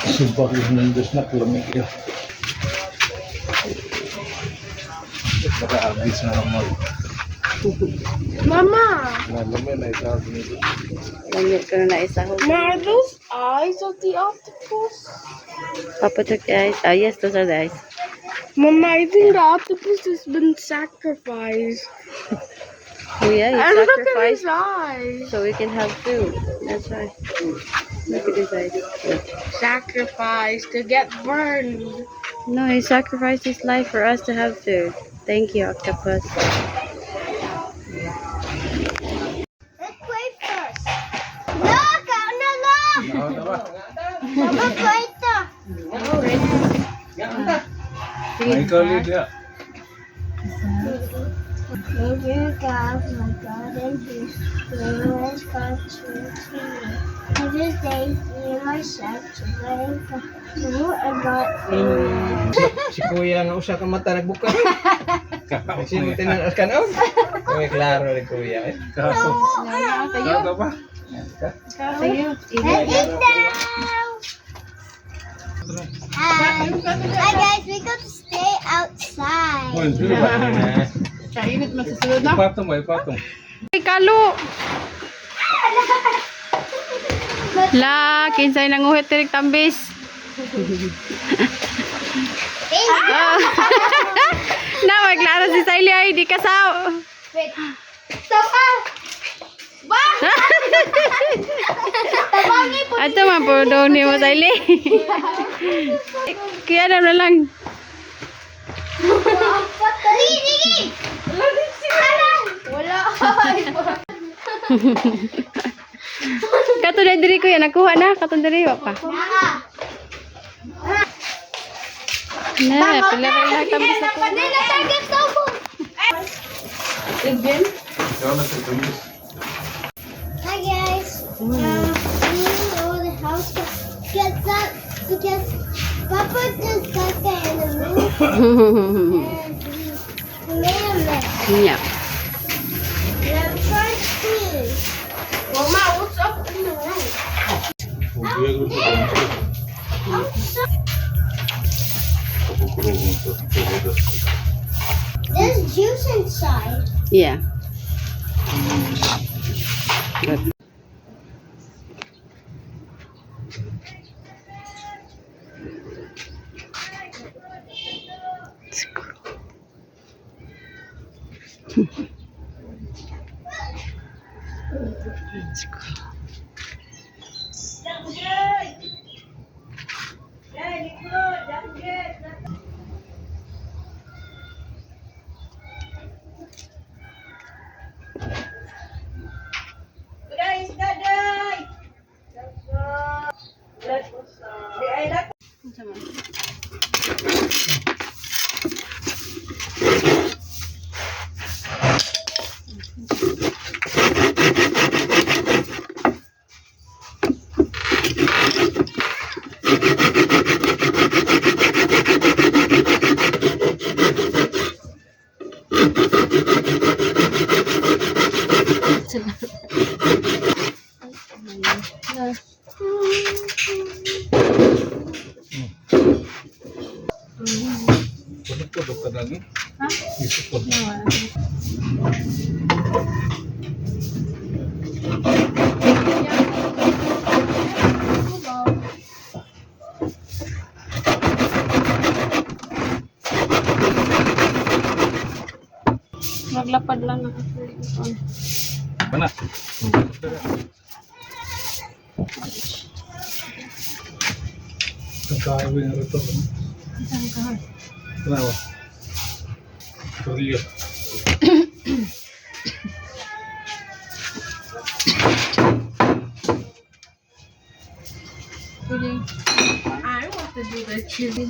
Sumpah yung nandos na kulamig yun. Nakaabis na naman. Mama! Nalaman na ito. Lamit ko na isahog. Are those eyes of the octopus? Papa took the eyes. Ah, yes, those are the eyes. Mama, I think the octopus has been sacrificed. Oh yeah, you And look at sacrificed his eyes. so we can have food. That's right. Look at his eyes. Sacrificed to get burned. No, he sacrificed his life for us to have food. Thank you, octopus. Let's play first. No, kau na lang. Mama, play ito. May ikaw dia. Dear God, my God, and His glorious God to me. Every day, hear my shout to blame God. The Lord of God. Si Kuya nga usa ka mata nagbuka. Sino tinaas ka noon? May klaro ni Kuya. Kapo. Tayo. Kapo pa. Tayo. Let's eat now. Hi guys, we got to stay outside. Kainit masusunod na. Ipatong ba? Ipatong. Ay, kalo! La, kinsay nanguhit tirik tambis. Na, magklaro si Siley ay di kasaw. Wait. Stop out. Ba? Tabangi po. Ato man po doon ni mo Siley. Kaya na lang. Sige. Wala. Kato na diri ko yan. Nakuha na. Kato diri wa pa. Na, pila rin lang tambis ako. Padila target sobo. Ikaw na sa tumis. Hi guys. The house gets up because Papa just got there in the room and he made a mess. Yeah. And I'm trying to clean. Mama, what's up in the room? Kuya ko sa tumis. I'm so There's juice inside. Yeah. Kulit ko dokter lagi. Isip ko. Maglapad lang ako. Mana? Kakaawin na rito. Kenapa? Serius. I want to do the chili.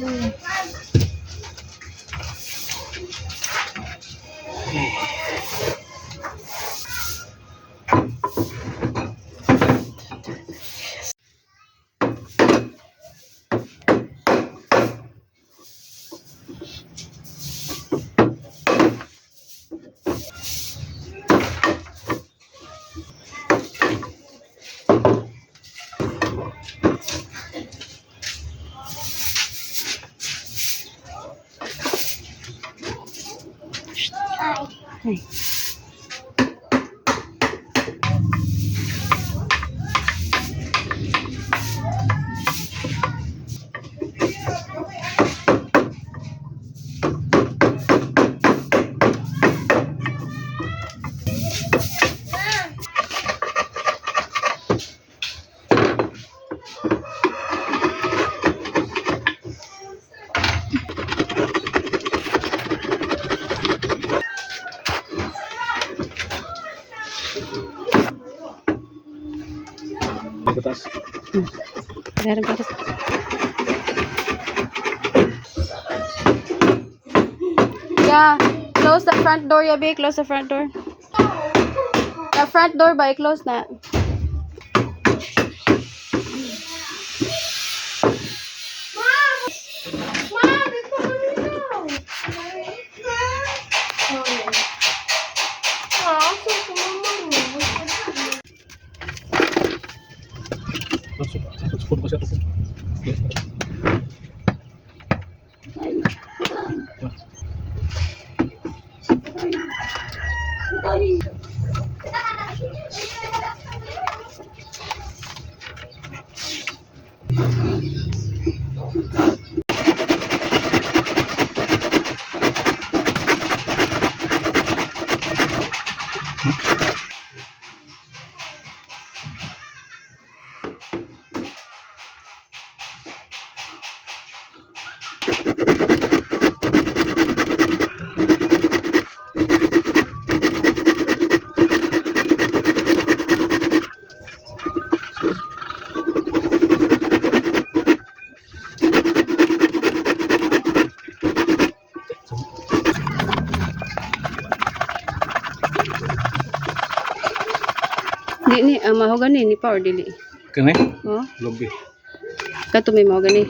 Di atas. Meron pa. Yeah, close the front door, Yabi. Close the front door. The front door ba? I-close na. Mom, it's coming now. Masuk. Masuk pa siya. Di ni, mahogani ni pa or dili. Kani? Oh, Lobby. kato may mahogani.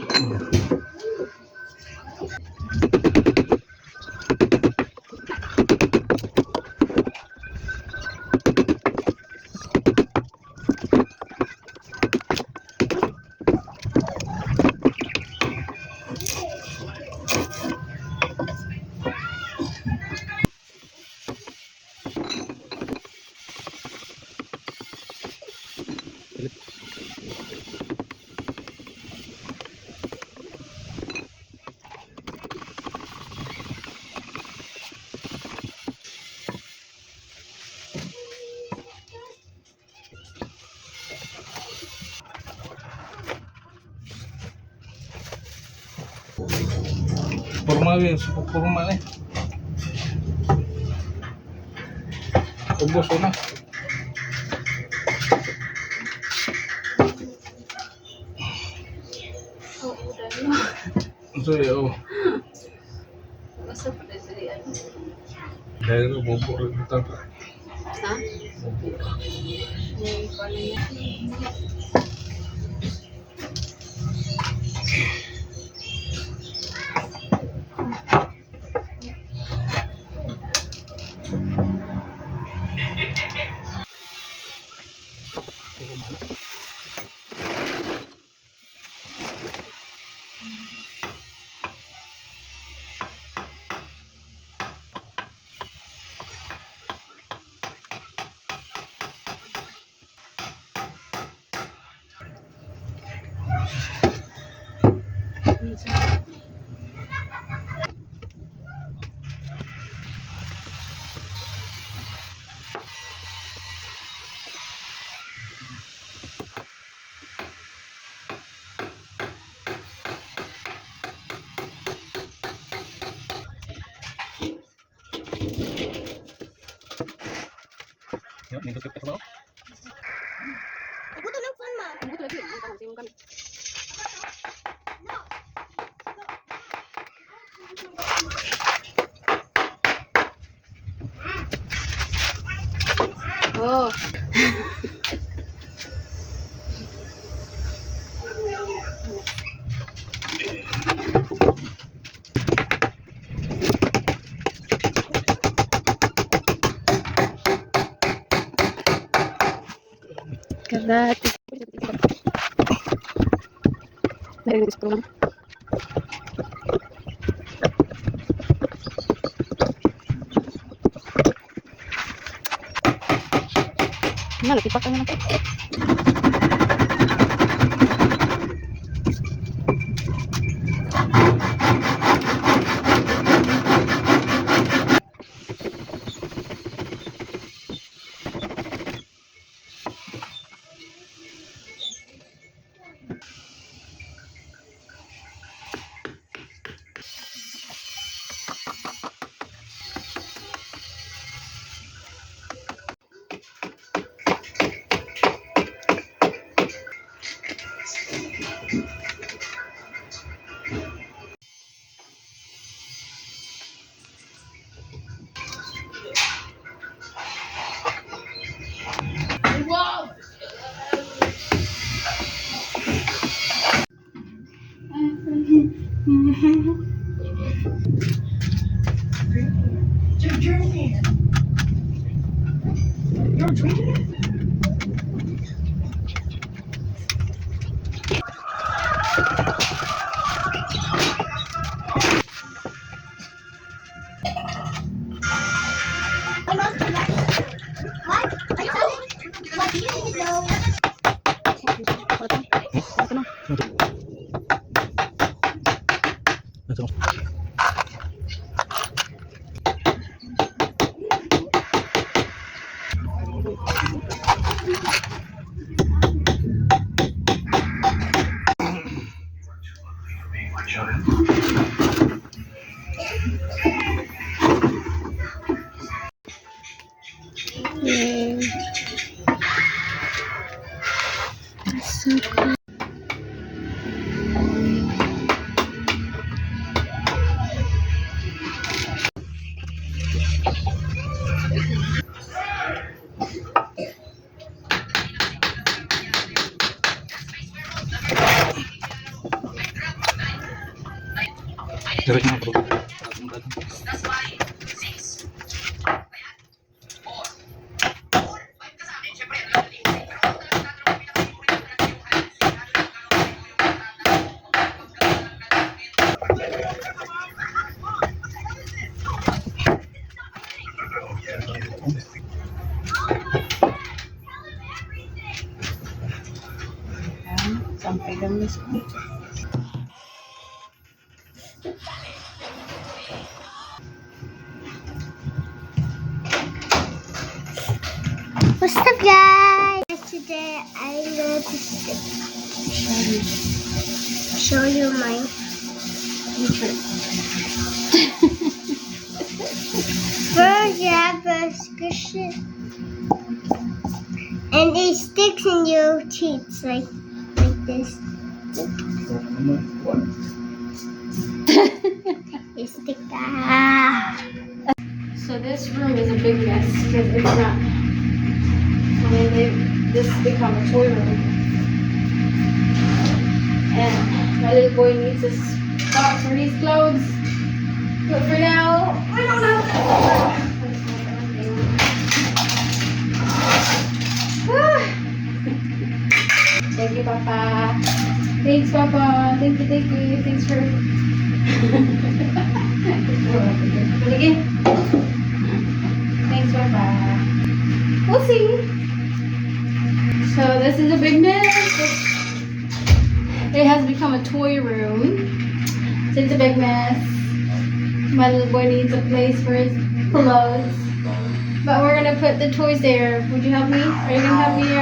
Formal yun. Formal eh. Ubos na. Sorry, oh. Dahil bobo rin ito. Ha? Bobo. Yuk, ini tutup ke bawah. Aku tuh phone, Ma. Ang buto lagi, ang tanong sa'yo kami. Oh. Karat. Dari gusto lang. Mana tipak ka naman. Yay. That's so cool. Diretso na bro. Sampai gamis ko. What's up, guys? Today I'm going to show you my burger squishy, and it sticks in your teeth like this. It stick that. So this room is a big mess because it's not. I mean, this become a toy room, and my little boy needs a spot for his clothes. But for now, I don't know. Thank you, Papa. Thanks, Papa. Thank you. Thanks for. Again. Thanks, Papa. We'll see. So this is a big mess. It has become a toy room. So it's a big mess. My little boy needs a place for his clothes. But we're gonna put the toys there. Would you help me? Are you gonna help me,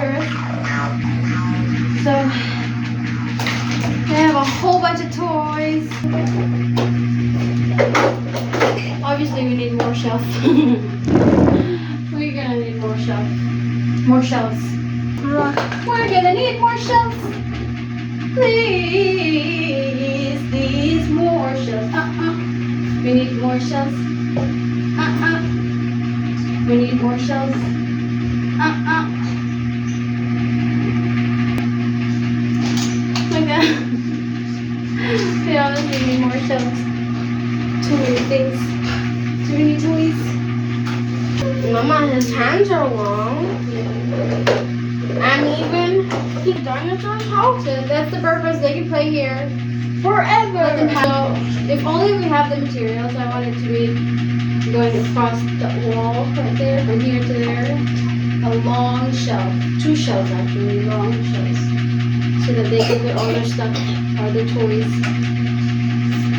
Earth? So they have a whole bunch of toys. Obviously we need more shelf. We're gonna need more shelf. More shelves. We're gonna need more shelves. Please, more shelves. We need more shelves. We need more shelves. Like that. We honestly need more shelves. Too many things. Too many toys. Mama, his hands are long. And even the dinosaur's house. So that's the purpose. They can play here. Forever. So if only we have the materials, I want it to be going across the wall right there, from here to there. A long shelf. 2 shelves actually, long shelves. So that they can put all their stuff, all their toys.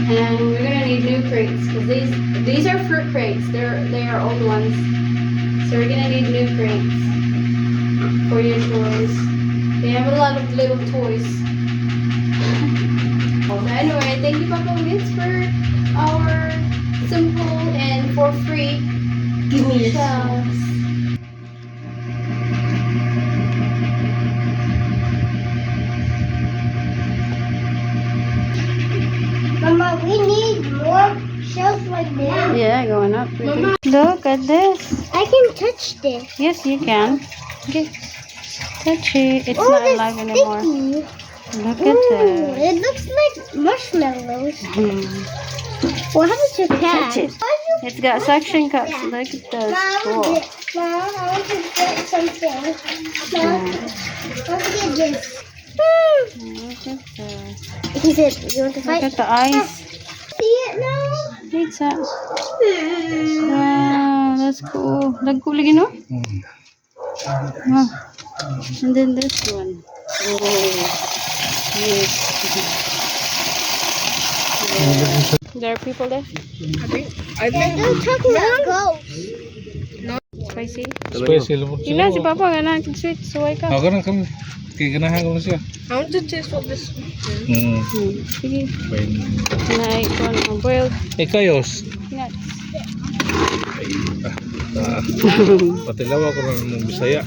And we're gonna need new crates because these are fruit crates. They are old ones. So we're gonna need new crates for your toys. They have a lot of little toys. Anyway, thank you, Papa Wins, for our simple and for free Give me shelves. Mama, we need more shelves like this. Yeah, going up. Look at this. I can touch this. Yes, you can. Okay. Touch it. It's Oh, not it's alive anymore. sticky. Look at that. It looks like marshmallows. Hmm. What happened to cat? Touch it. It's got suction cups. Look at this. Cool. Mom, I want to get something. Mom, let's get this. Look at this. He said, you want to Look fight? at the ice. See it now? Pizza. Wow, that's cool. Lagko lagi no? Wow. And then this one. Oh. Yes. There are people there? I think They're talking about ghosts. Spicy? Special mo Yun na, si Papa nga na. Sweet, suway ka. Ako na kami. Kaya ganahan ko na siya. I want to taste what this Sige. Fine. Na, ito ang boiled Kayos. nuts. Patilaw ako ng Bisaya.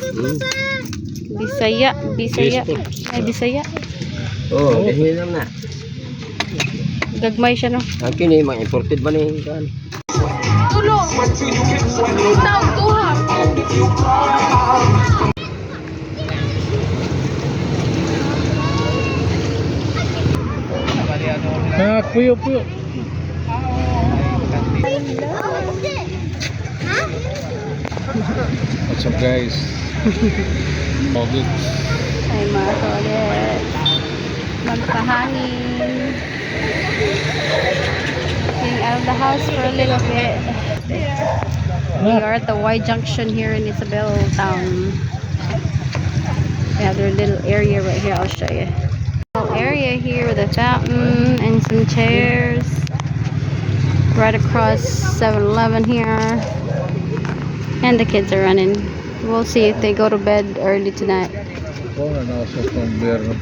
Bisaya. Bisaya. Peaceful. Ay, Bisaya. Oh, dihilam na. Gagmay siya, no? Ang kini, mga imported ba ni kan? Puyo. What's up guys? Pogi. Ay, mga toilet. Magpahangin. Getting out of the house for a little bit. We are at the Y Junction here in Isabel Town. We have their little area right here. I'll show you. Little area here with a fountain and some chairs. Right across 7-Eleven here. And the kids are running. We'll see if they go to bed early tonight. Oh, nasa pang beer na